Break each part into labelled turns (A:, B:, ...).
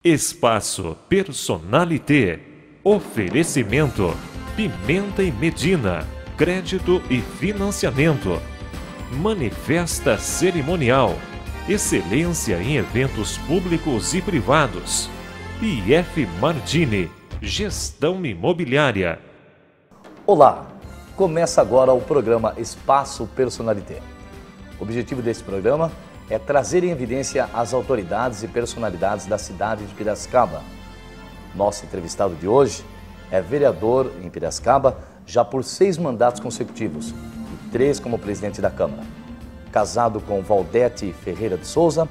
A: Espaço Personalité. Oferecimento Pimenta e Medina. Crédito e financiamento. Manifesta Cerimonial. Excelência em eventos públicos e privados. IF Mardini. Gestão Imobiliária.
B: Olá! Começa agora o programa Espaço Personalité. O objetivo desse programa é trazer em evidência as autoridades e personalidades da cidade de Piracicaba. Nosso entrevistado de hoje é vereador em Piracicaba já por 6 mandatos consecutivos e 3 como presidente da Câmara. Casado com Valdete Ferreira de Souza,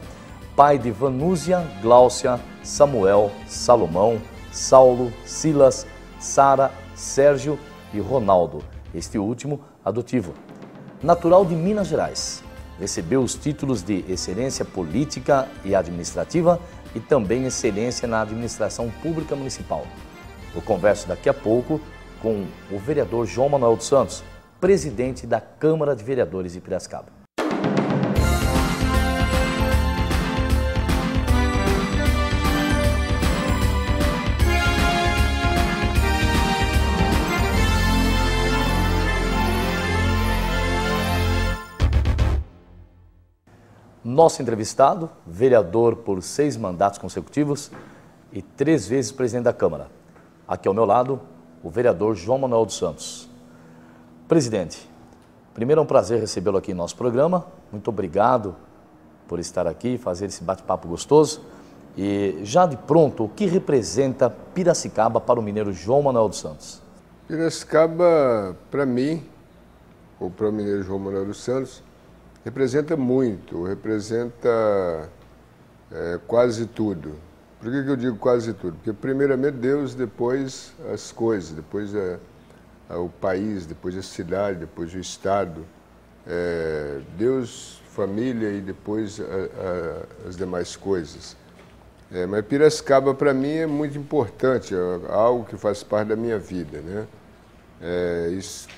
B: pai de Vanúzia, Gláucia, Samuel, Salomão, Saulo, Silas, Sara, Sérgio e Ronaldo, este último adotivo. Natural de Minas Gerais, recebeu os títulos de Excelência Política e Administrativa e também Excelência na Administração Pública Municipal. Eu converso daqui a pouco com o vereador João Manuel dos Santos, presidente da Câmara de Vereadores de Piracicaba. Nosso entrevistado, vereador por 6 mandatos consecutivos e 3 vezes presidente da Câmara. Aqui ao meu lado, o vereador João Manuel dos Santos. Presidente, primeiro é um prazer recebê-lo aqui em nosso programa. Muito obrigado por estar aqui e fazer esse bate-papo gostoso. E já de pronto, o que representa Piracicaba para o mineiro João Manuel dos Santos?
C: Piracicaba, para mim, ou para o mineiro João Manuel dos Santos, representa muito, representa quase tudo. Por que eu digo quase tudo? Porque primeiramente Deus, depois as coisas, depois o país, depois a cidade, depois o estado. Deus, família e depois as demais coisas. Mas Piracicaba para mim é muito importante, é algo que faz parte da minha vida, né?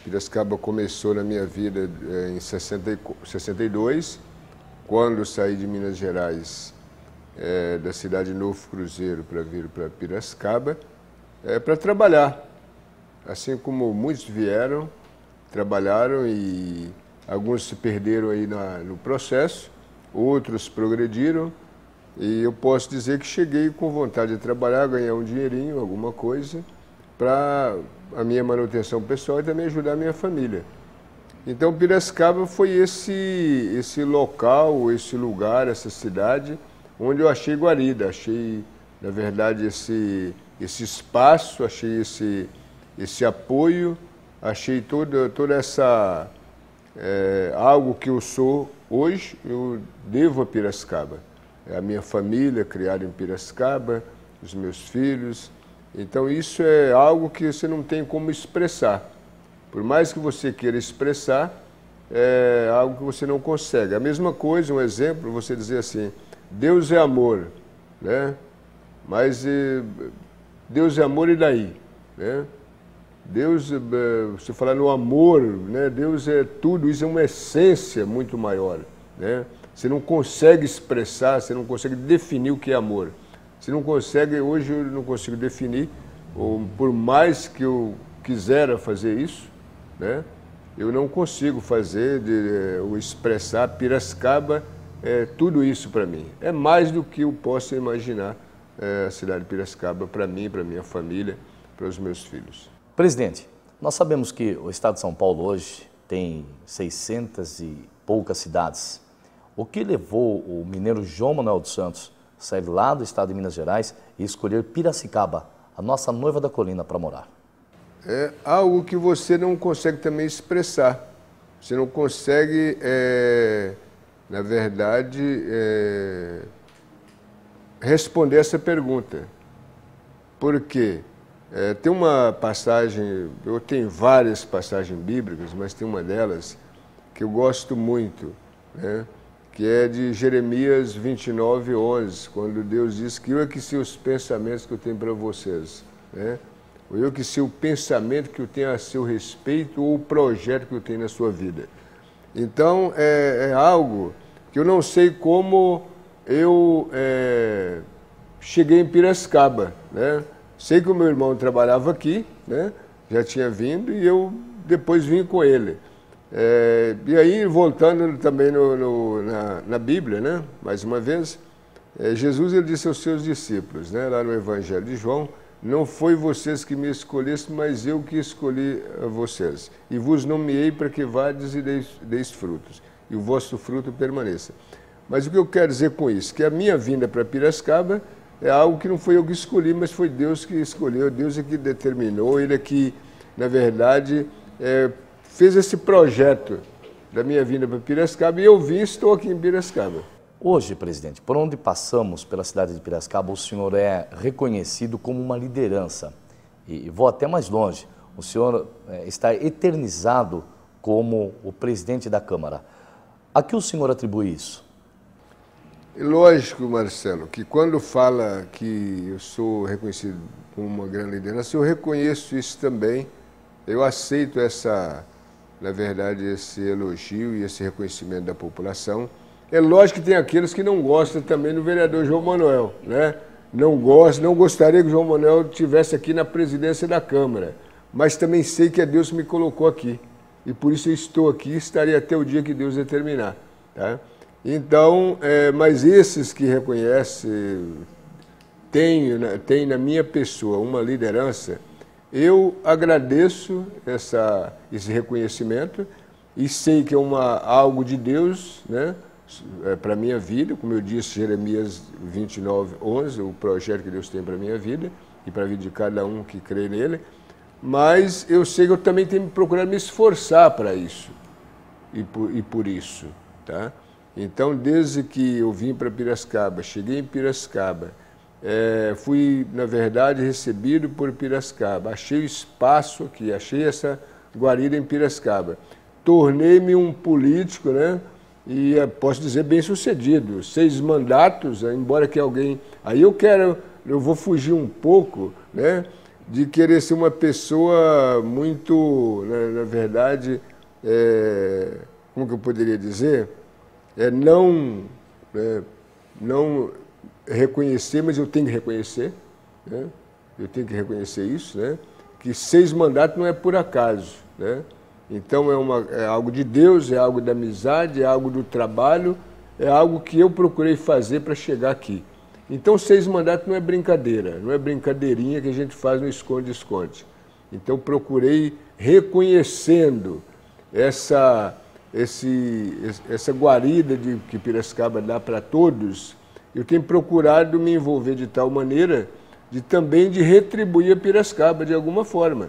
C: Piracicaba começou na minha vida em 62, quando saí de Minas Gerais, da cidade de Novo Cruzeiro, para vir para Piracicaba, para trabalhar. Assim como muitos vieram, trabalharam e alguns se perderam aí no processo, outros progrediram, e eu posso dizer que cheguei com vontade de trabalhar, ganhar um dinheirinho, alguma coisa, para a minha manutenção pessoal e também ajudar a minha família. Então Piracicaba foi esse local, esse lugar, essa cidade onde eu achei guarida, achei, na verdade, esse espaço, achei esse apoio, achei toda essa... algo que eu sou hoje, eu devo a Piracicaba. É a minha família criada em Piracicaba, os meus filhos. Então isso é algo que você não tem como expressar. Por mais que você queira expressar, é algo que você não consegue. A mesma coisa, um exemplo, você dizer assim, Deus é amor, né? Mas Deus é amor e daí? Né? Deus, você falar no amor, né? Deus é tudo, isso é uma essência muito maior, né? Você não consegue expressar, você não consegue definir o que é amor. Você não consegue, hoje eu não consigo definir, ou por mais que eu quisera fazer isso, né, eu não consigo fazer, ou expressar. Piracicaba tudo isso para mim. É mais do que eu posso imaginar a cidade de Piracicaba para mim, para minha família, para os meus filhos.
B: Presidente, nós sabemos que o estado de São Paulo hoje tem 600 e poucas cidades. O que levou o mineiro João Manuel dos Santos sair lá do estado de Minas Gerais e escolher Piracicaba, a nossa noiva da colina, para morar?
C: É algo que você não consegue também expressar. Você não consegue, na verdade, responder essa pergunta. Por quê? Tem uma passagem, eu tenho várias passagens bíblicas, mas tem uma delas que eu gosto muito, né? Que é de Jeremias 29, 11, quando Deus diz que eu é que sei os pensamentos que eu tenho para vocês, né? Ou eu que sei o pensamento que eu tenho a seu respeito ou o projeto que eu tenho na sua vida. Então, é algo que eu não sei como eu cheguei em Piracicaba, né? Sei que o meu irmão trabalhava aqui, né? Já tinha vindo e eu depois vim com ele. E aí, voltando também na Bíblia, né? Mais uma vez, Jesus ele disse aos seus discípulos, né? Lá no Evangelho de João, não foi vocês que me escolhessem, mas eu que escolhi vocês. E vos nomeei para que vades e deis frutos, e o vosso fruto permaneça. Mas o que eu quero dizer com isso? Que a minha vinda para Piracicaba é algo que não foi eu que escolhi, mas foi Deus que escolheu, Deus é que determinou, Ele é que, na verdade, fez esse projeto da minha vinda para Piracicaba e eu vim e estou aqui em Piracicaba.
B: Hoje, presidente, por onde passamos pela cidade de Piracicaba, o senhor é reconhecido como uma liderança. E vou até mais longe, o senhor está eternizado como o presidente da Câmara. A que o senhor atribui isso?
C: Lógico, Marcelo, que quando fala que eu sou reconhecido como uma grande liderança, eu reconheço isso também. Eu aceito na verdade, esse elogio e esse reconhecimento da população. É lógico que tem aqueles que não gostam também do vereador João Manuel, né? Não gostaria que o João Manuel estivesse aqui na presidência da Câmara, mas também sei que é Deus que me colocou aqui. E por isso eu estou aqui e estarei até o dia que Deus determinar, tá? Então, mas esses que reconhecem, tem na minha pessoa uma liderança, eu agradeço esse reconhecimento e sei que é algo de Deus, né, para a minha vida, como eu disse, Jeremias 29:11, o projeto que Deus tem para a minha vida e para a vida de cada um que crê nele, mas eu sei que eu também tenho procurado me esforçar para isso e por isso, tá? Então, desde que eu vim para Piracicaba, cheguei em Piracicaba, fui, na verdade, recebido por Piracicaba, achei espaço aqui, achei essa guarida em Piracicaba. Tornei-me um político, né? E posso dizer bem-sucedido. 6 mandatos, embora que alguém... Aí eu vou fugir um pouco, né? De querer ser uma pessoa muito, na verdade, como que eu poderia dizer? Não reconhecer, mas eu tenho que reconhecer, né? Eu tenho que reconhecer isso, né? Que 6 mandatos não é por acaso, né? Então é algo de Deus, é algo da amizade, é algo do trabalho, é algo que eu procurei fazer para chegar aqui. Então 6 mandatos não é brincadeira, não é brincadeirinha que a gente faz no esconde-esconde. Então procurei reconhecendo essa guarida que Piracicaba dá para todos, eu tenho procurado me envolver de tal maneira também de retribuir a Piracicaba de alguma forma.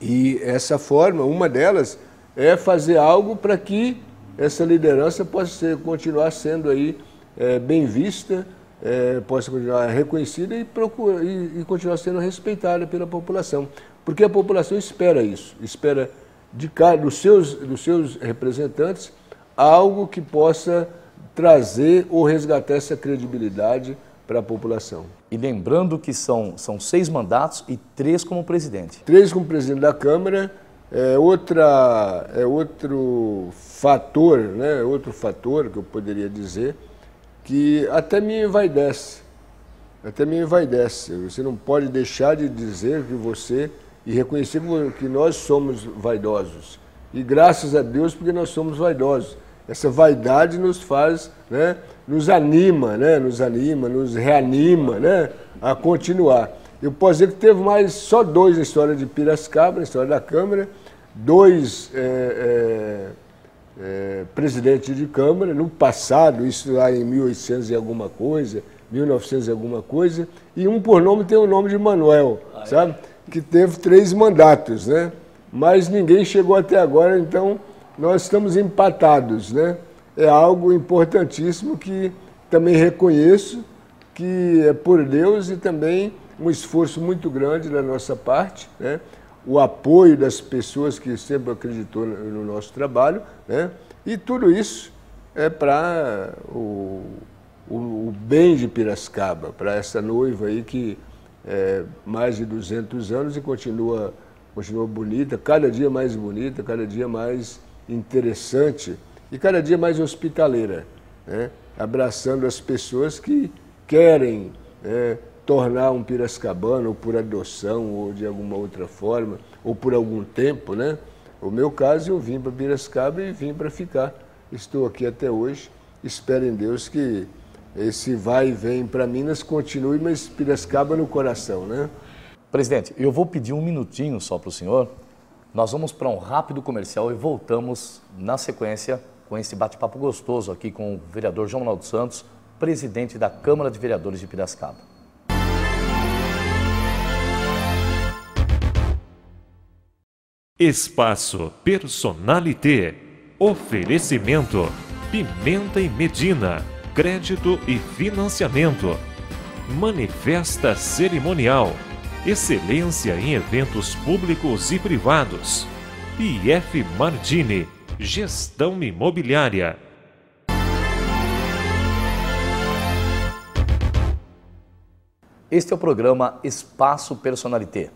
C: E essa forma, uma delas, é fazer algo para que essa liderança possa continuar sendo aí bem vista, possa continuar reconhecida e continuar sendo respeitada pela população. Porque a população espera isso, espera dos seus representantes algo que possa trazer ou resgatar essa credibilidade para a população.
B: E lembrando que são 6 mandatos e 3 como presidente.
C: 3 como presidente da Câmara outro fator, né? Outro fator que eu poderia dizer que até me envaidece. Até me envaidece. Você não pode deixar de dizer que você e reconhecer que nós somos vaidosos. E graças a Deus porque nós somos vaidosos. Essa vaidade nos faz, né, nos anima, nos reanima, né, a continuar. Eu posso dizer que teve só 2 na história de Piracicaba, na história da Câmara, 2 presidentes de Câmara, no passado, isso lá em 1800 e alguma coisa, 1900 e alguma coisa, e um por nome tem o nome de Manuel, sabe? Que teve 3 mandatos, né? Mas ninguém chegou até agora, então nós estamos empatados, né? É algo importantíssimo que também reconheço que é por Deus e também um esforço muito grande da nossa parte, né? O apoio das pessoas que sempre acreditou no nosso trabalho, né? E tudo isso é para o bem de Piracicaba, para essa noiva aí que mais de 200 anos e continua bonita, cada dia mais bonita, cada dia mais interessante e cada dia mais hospitaleira, né? Abraçando as pessoas que querem tornar um piracicabano, ou por adoção, ou de alguma outra forma, ou por algum tempo, né? O meu caso, eu vim para Piracicaba e vim para ficar. Estou aqui até hoje. Espero em Deus que esse vai e vem para Minas continue, mas Piracicaba no coração, né?
B: Presidente, eu vou pedir um minutinho só para o senhor. Nós vamos para um rápido comercial e voltamos na sequência com esse bate-papo gostoso aqui com o vereador João Manuel dos Santos, presidente da Câmara de Vereadores de Piracicaba.
A: Espaço Personalité. Oferecimento: Pimenta e Medina. Crédito e financiamento. Manifesta Cerimonial. Excelência em eventos públicos e privados. IF Mardini. Gestão imobiliária.
B: Este é o programa Espaço Personalité.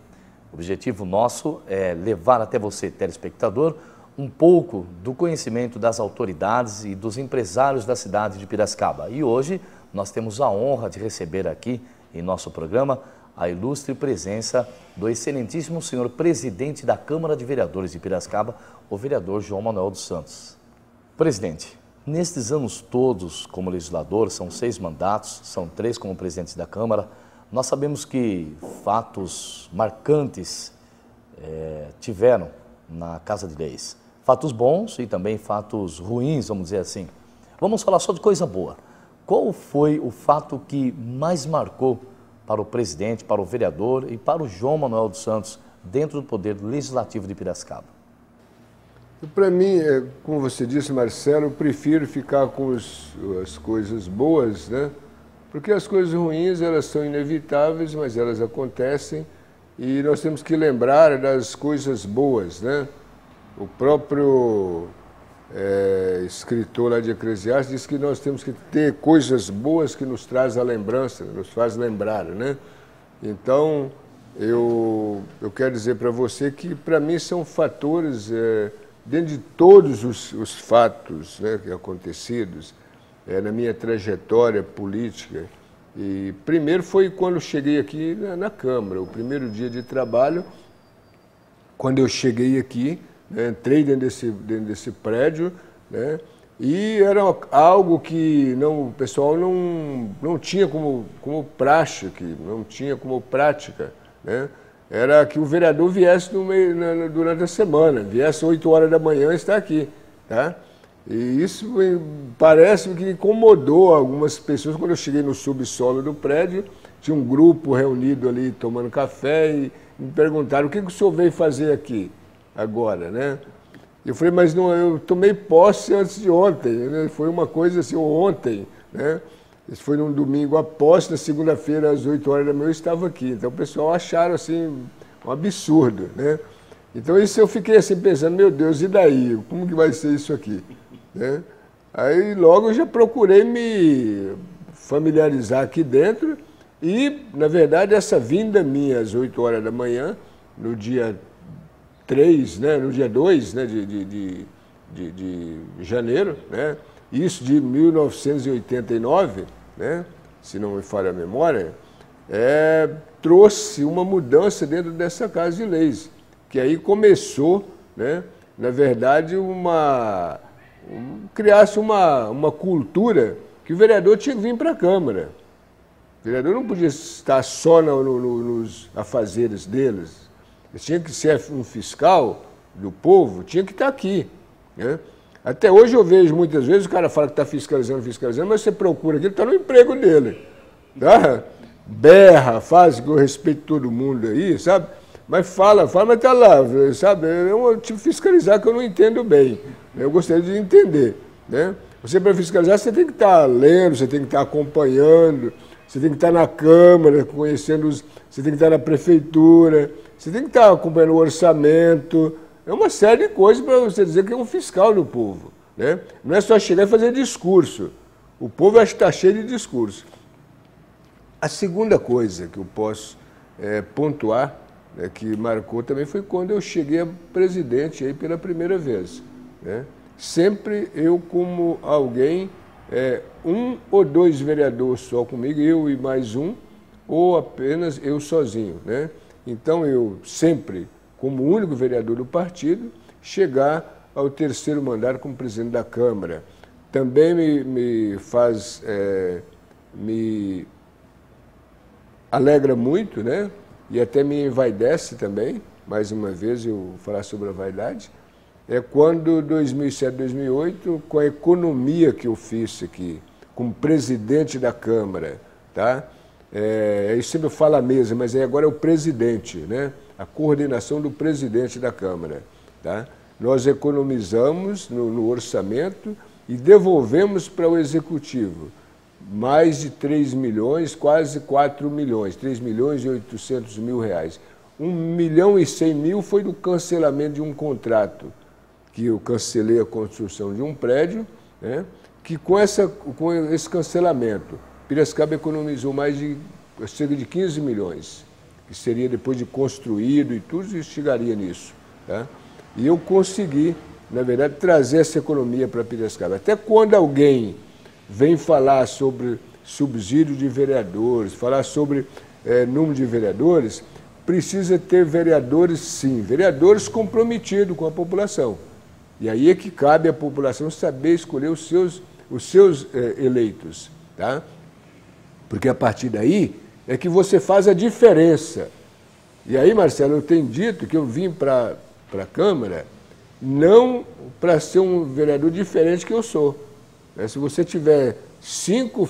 B: O objetivo nosso é levar até você, telespectador, um pouco do conhecimento das autoridades e dos empresários da cidade de Piracicaba. E hoje nós temos a honra de receber aqui em nosso programa a ilustre presença do excelentíssimo senhor presidente da Câmara de Vereadores de Piracicaba, o vereador João Manuel dos Santos. Presidente, nestes anos todos como legislador, são 6 mandatos, são 3 como presidente da Câmara, nós sabemos que fatos marcantes tiveram na Casa de Leis. Fatos bons e também fatos ruins, vamos dizer assim. Vamos falar só de coisa boa. Qual foi o fato que mais marcou para o presidente, para o vereador e para o João Manuel dos Santos dentro do Poder Legislativo de Piracicaba?
C: Para mim, como você disse, Marcelo, eu prefiro ficar com as coisas boas, né? Porque as coisas ruins, elas são inevitáveis, mas elas acontecem e nós temos que lembrar das coisas boas, né? O próprio escritor lá de Eclesiastes diz que nós temos que ter coisas boas que nos traz a lembrança, nos faz lembrar, né? Então, eu quero dizer para você que, para mim, são fatores, dentro de todos os fatos, né, acontecidos, na minha trajetória política. E primeiro foi quando eu cheguei aqui na Câmara, o primeiro dia de trabalho, quando eu cheguei aqui, né, entrei dentro desse prédio, né, e era algo que o pessoal não tinha como prática, não tinha como prática, né? Era que o vereador viesse durante a semana, viesse 8 horas da manhã e está aqui, tá? E isso parece que incomodou algumas pessoas. Quando eu cheguei no subsolo do prédio, tinha um grupo reunido ali tomando café e me perguntaram: o que o senhor veio fazer aqui agora, né? Eu falei: mas não, eu tomei posse antes de ontem, né? Foi uma coisa assim, ontem, né? Isso foi num domingo, a posse, na segunda-feira às 8 horas da manhã eu estava aqui. Então o pessoal acharam assim um absurdo, né? Então isso eu fiquei assim pensando: meu Deus, e daí? Como que vai ser isso aqui? Né? Aí logo eu já procurei me familiarizar aqui dentro e, na verdade, essa vinda minha às 8 horas da manhã, no dia 3, né, no dia 2, né, de janeiro, né, isso de 1989, né, se não me falha a memória, trouxe uma mudança dentro dessa Casa de Leis, que aí começou, né, na verdade, criasse uma cultura que o vereador tinha que vir para a Câmara. O vereador não podia estar só nos afazeres deles. Ele tinha que ser um fiscal do povo, tinha que estar aqui, né? Até hoje eu vejo muitas vezes o cara fala que está fiscalizando, mas você procura aqui, ele está no emprego dele. Tá? Berra, faz que eu respeito todo mundo aí, sabe? Mas fala, mas está lá, sabe? É um tipo de fiscalizar que eu não entendo bem. Eu gostaria de entender, né? Você, para fiscalizar, você tem que estar lendo, você tem que estar acompanhando, você tem que estar na Câmara, conhecendo você tem que estar na Prefeitura, você tem que estar acompanhando o orçamento. É uma série de coisas para você dizer que é um fiscal do povo, né? Não é só chegar e fazer discurso. O povo acho que está cheio de discurso. A segunda coisa que eu posso pontuar, né, que marcou também, foi quando eu cheguei a presidente aí pela primeira vez, né? Sempre eu como alguém um ou dois vereadores só comigo, eu e mais um, ou apenas eu sozinho, né? Então eu sempre, como único vereador do partido, chegar ao terceiro mandato como presidente da Câmara. Também me alegra muito, né? E até me envaidece também, mais uma vez eu falar sobre a vaidade, quando 2007, 2008, com a economia que eu fiz aqui, como presidente da Câmara, tá? Eu sempre falo a mesa, mas agora é o presidente, né? A coordenação do presidente da Câmara, tá? Nós economizamos no orçamento e devolvemos para o Executivo mais de 3 milhões, quase 4 milhões, 3 milhões e 800 mil reais. 1 milhão e 100 mil foi do cancelamento de um contrato, que eu cancelei a construção de um prédio, né, que com esse cancelamento, Piracicaba economizou mais de cerca de 15 milhões, que seria depois de construído e tudo, isso chegaria nisso. Tá? E eu consegui, na verdade, trazer essa economia para Piracicaba. Até quando alguém vem falar sobre subsídio de vereadores, falar sobre número de vereadores, precisa ter vereadores, sim, vereadores comprometidos com a população. E aí é que cabe à população saber escolher os seus eleitos, tá? Porque a partir daí é que você faz a diferença. E aí, Marcelo, eu tenho dito que eu vim para a Câmara não para ser um vereador diferente que eu sou. Se você tiver cinco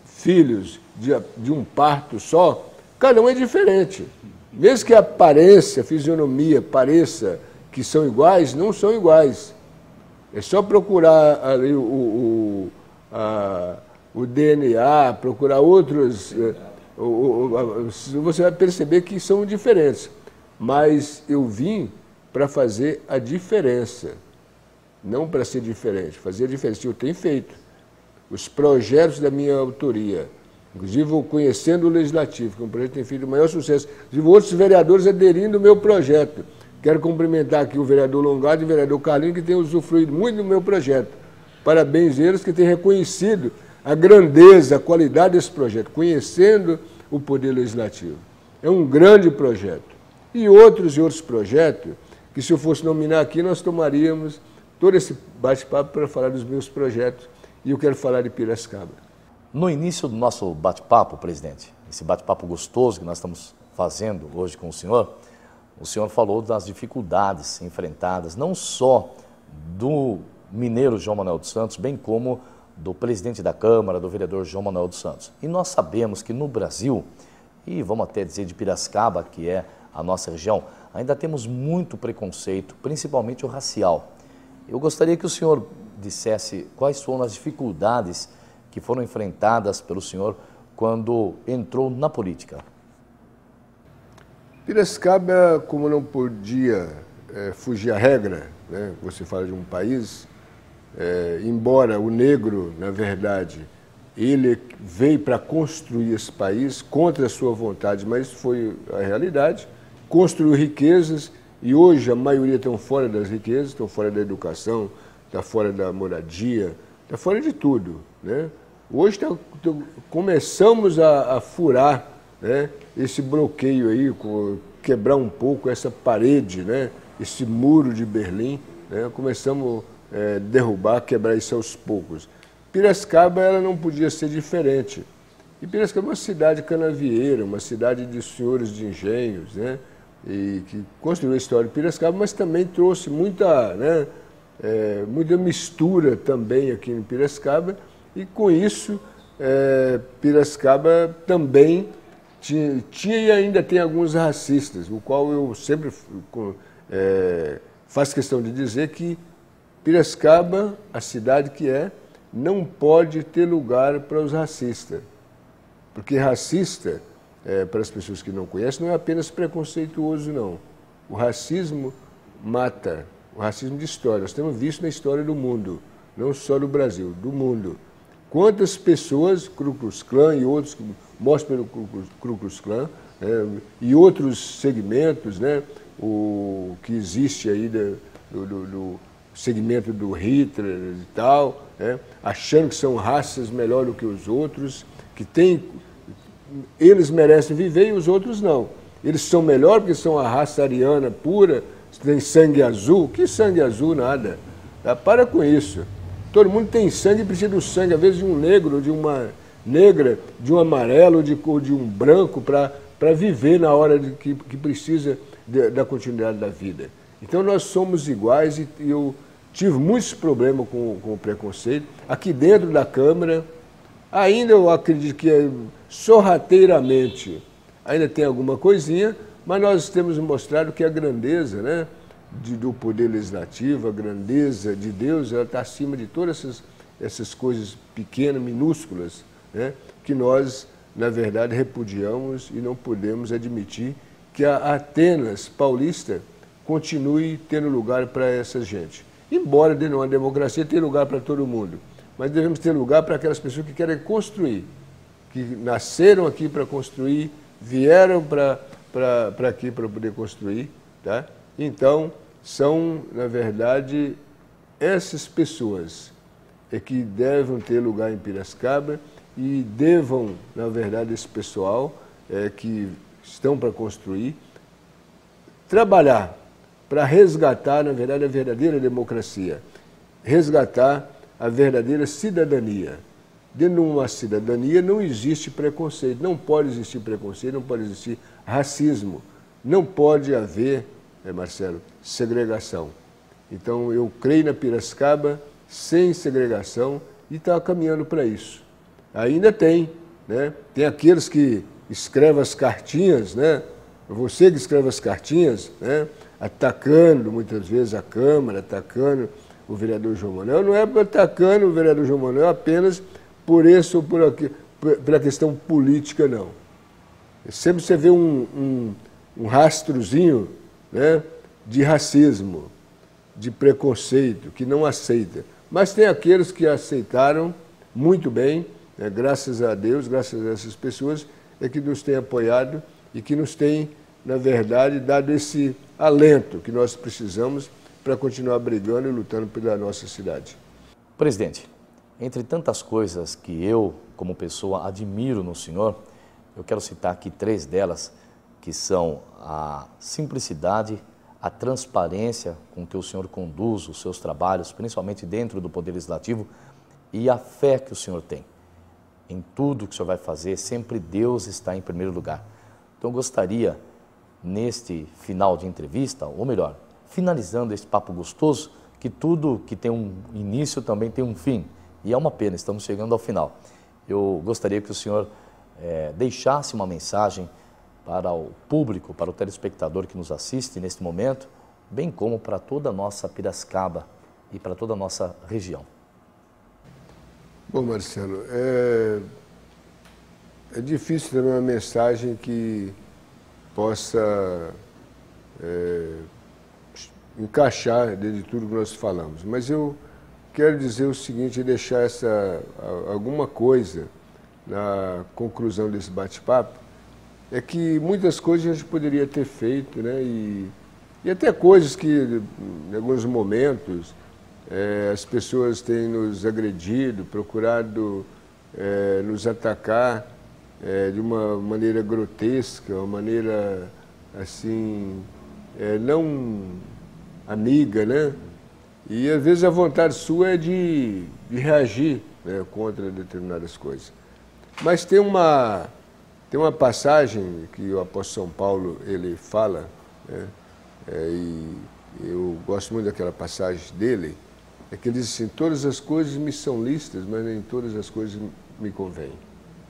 C: filhos de um parto só, cada um é diferente. Mesmo que a aparência, a fisionomia pareça que são iguais, não são iguais. É só procurar ali o DNA, procurar outros, você vai perceber que são diferentes. Mas eu vim para fazer a diferença, não para ser diferente, fazer a diferença. Eu tenho feito os projetos da minha autoria, inclusive conhecendo o Legislativo, que é um projeto que tem feito o maior sucesso, inclusive outros vereadores aderindo ao meu projeto. Quero cumprimentar aqui o vereador Longado e o vereador Carlinhos, que têm usufruído muito do meu projeto. Parabéns a eles que têm reconhecido a grandeza, a qualidade desse projeto, conhecendo o Poder Legislativo. É um grande projeto. E outros projetos, que se eu fosse nominar aqui, nós tomaríamos todo esse bate-papo para falar dos meus projetos, e eu quero falar de Piracicaba.
B: No início do nosso bate-papo, presidente, esse bate-papo gostoso que nós estamos fazendo hoje com o senhor falou das dificuldades enfrentadas, não só do mineiro João Manuel dos Santos, bem como do presidente da Câmara, do vereador João Manuel dos Santos. E nós sabemos que no Brasil, e vamos até dizer de Piracicaba, que é a nossa região, ainda temos muito preconceito, principalmente o racial. Eu gostaria que o senhor dissesse quais foram as dificuldades que foram enfrentadas pelo senhor quando entrou na política.
C: Piracicaba, como não podia fugir à regra, né? Você fala de um país, embora o negro, na verdade, ele veio para construir esse país contra a sua vontade, mas foi a realidade, construiu riquezas e hoje a maioria estão fora das riquezas, estão fora da educação, está fora da moradia, está fora de tudo, né? Hoje começamos a furar, né, esse bloqueio aí, quebrar um pouco essa parede, né, esse muro de Berlim, né, começamos a derrubar, quebrar isso aos poucos. Piracicaba ela não podia ser diferente. E Piracicaba é uma cidade canavieira, uma cidade de senhores de engenhos, né, e que construiu a história de Piracicaba, mas também trouxe muita, né, muita mistura também aqui em Piracicaba, e com isso Piracicaba também tinha e ainda tem alguns racistas, o qual eu sempre faço questão de dizer que Piracicaba, a cidade que não pode ter lugar para os racistas. Porque racista, para as pessoas que não conhecem, não é apenas preconceituoso, não. O racismo mata, o racismo destrói. Nós temos visto na história do mundo, não só do Brasil, do mundo. Quantas pessoas, Ku Klux Klan e outros, mostram pelo Ku Klux Klan, e outros segmentos, né, o que existe aí do segmento do Hitler e tal, né? Achando que são raças melhor do que os outros, que eles merecem viver e os outros não. Eles são melhor porque são a raça ariana pura, tem sangue azul. Que sangue azul, nada. Tá? Para com isso. Todo mundo tem sangue e precisa do sangue, às vezes de um negro, de uma negra, de um amarelo, de um branco, para viver na hora que precisa da continuidade da vida. Então nós somos iguais e eu tive muitos problemas com o preconceito. Aqui dentro da Câmara, ainda eu acredito que sorrateiramente ainda tem alguma coisinha, mas nós temos mostrado que a grandeza, né, do poder legislativo, a grandeza de Deus, ela está acima de todas essas coisas pequenas, minúsculas, né, que nós, na verdade, repudiamos e não podemos admitir que a Atenas paulista continue tendo lugar para essa gente. Embora dentro de uma democracia tenha lugar para todo mundo, mas devemos ter lugar para aquelas pessoas que querem construir, que nasceram aqui para construir, vieram para aqui para poder construir, tá? Então, são, na verdade, essas pessoas que devem ter lugar em Piracicaba e devam, na verdade, esse pessoal que estão para construir, trabalhar para resgatar, na verdade, a verdadeira democracia, resgatar a verdadeira cidadania. Dentro de uma cidadania não existe preconceito, não pode existir preconceito, não pode existir racismo, não pode haver, Marcelo, segregação. Então eu creio na Piracicaba sem segregação e está caminhando para isso. Ainda tem, né? Tem aqueles que escrevem as cartinhas, né? Você que escreve as cartinhas, né? Atacando muitas vezes a Câmara, atacando o vereador João Manuel, não é atacando o vereador João Manuel apenas por isso ou pela questão política, não. Sempre você vê um rastrozinho, né, de racismo, de preconceito, que não aceita. Mas tem aqueles que aceitaram muito bem, né, graças a Deus, graças a essas pessoas, que nos têm apoiado e que nos têm, na verdade, dado esse alento que nós precisamos para continuar brigando e lutando pela nossa cidade.
B: Presidente, entre tantas coisas que eu, como pessoa, admiro no senhor, eu quero citar aqui 3 delas, que são a simplicidade, a transparência com que o senhor conduz os seus trabalhos, principalmente dentro do Poder Legislativo, e a fé que o senhor tem. Em tudo que o senhor vai fazer, sempre Deus está em primeiro lugar. Então eu gostaria, neste final de entrevista, ou melhor, finalizando esse papo gostoso, que tudo que tem um início também tem um fim. E é uma pena, estamos chegando ao final. Eu gostaria que o senhor deixasse uma mensagem para o público, para o telespectador que nos assiste neste momento, bem como para toda a nossa Piracicaba e para toda a nossa região.
C: Bom, Marcelo, é difícil ter uma mensagem que possa encaixar dentro de tudo que nós falamos, mas eu quero dizer o seguinte, deixar alguma coisa na conclusão desse bate-papo, é que muitas coisas a gente poderia ter feito, né? E até coisas que, em alguns momentos, as pessoas têm nos agredido, procurado nos atacar de uma maneira grotesca, uma maneira, assim, não amiga, né? E às vezes a vontade sua é de reagir, né, contra determinadas coisas. Mas tem uma passagem que o apóstolo São Paulo ele fala, né, e eu gosto muito daquela passagem dele, que ele diz assim, todas as coisas me são lícitas, mas nem todas as coisas me convêm,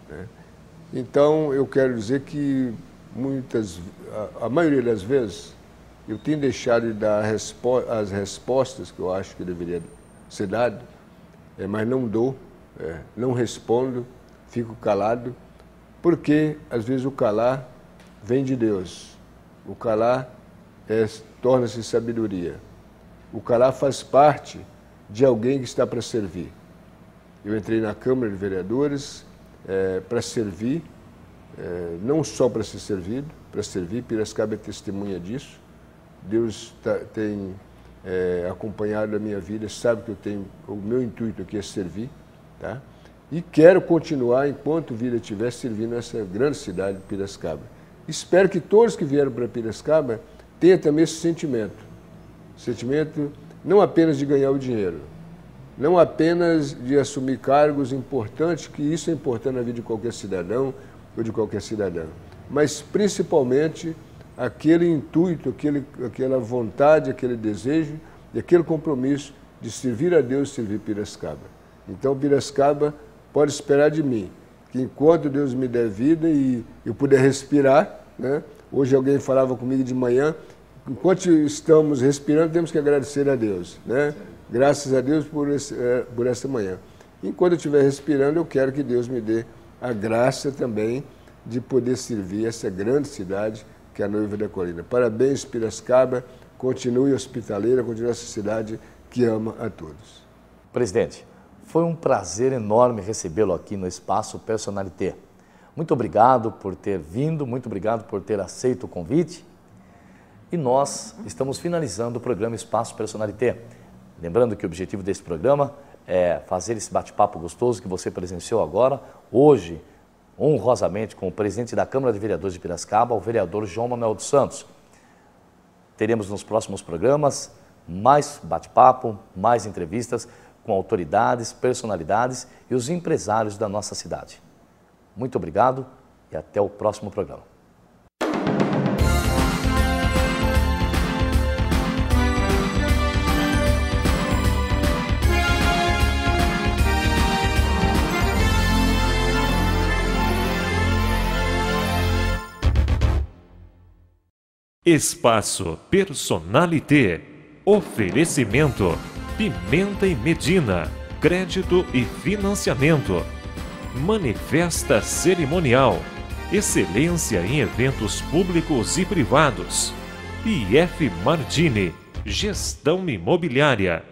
C: né? Então eu quero dizer que a maioria das vezes, eu tenho deixado de dar as respostas que eu acho que deveria ser dado, mas não dou, não respondo, fico calado, porque às vezes o calar vem de Deus. O calar torna-se sabedoria. O calar faz parte de alguém que está para servir. Eu entrei na Câmara de Vereadores para servir, não só para ser servido, para servir. Piracicaba é testemunha disso. Deus tem acompanhado a minha vida, sabe que eu tenho, o meu intuito aqui é servir, tá? E quero continuar, enquanto vida estiver, servindo essa grande cidade de Piracicaba. Espero que todos que vieram para Piracicaba tenham também esse sentimento não apenas de ganhar o dinheiro, não apenas de assumir cargos importantes, que isso é importante na vida de qualquer cidadão ou de qualquer cidadã, mas principalmente aquele intuito, aquela vontade, aquele desejo e aquele compromisso de servir a Deus e servir Piracicaba. Então, Piracicaba pode esperar de mim que enquanto Deus me der vida e eu puder respirar, né? Hoje alguém falava comigo de manhã, enquanto estamos respirando, temos que agradecer a Deus, né? Graças a Deus por essa manhã. Enquanto eu estiver respirando, eu quero que Deus me dê a graça também de poder servir essa grande cidade que é a Noiva da Colina. Parabéns, Piracicaba, continue hospitaleira, continue essa cidade que ama a todos.
B: Presidente, foi um prazer enorme recebê-lo aqui no Espaço Personalité. Muito obrigado por ter vindo, muito obrigado por ter aceito o convite. E nós estamos finalizando o programa Espaço Personalité. Lembrando que o objetivo desse programa é fazer esse bate-papo gostoso que você presenciou agora, hoje, honrosamente, com o presidente da Câmara de Vereadores de Piracicaba, o vereador João Manuel dos Santos. Teremos nos próximos programas mais bate-papo, mais entrevistas com autoridades, personalidades e os empresários da nossa cidade. Muito obrigado e até o próximo programa.
A: Espaço Personalité. Oferecimento: Pimenta e Medina. Crédito e financiamento. Manifesta Cerimonial. Excelência em eventos públicos e privados. IF Mardini. Gestão imobiliária.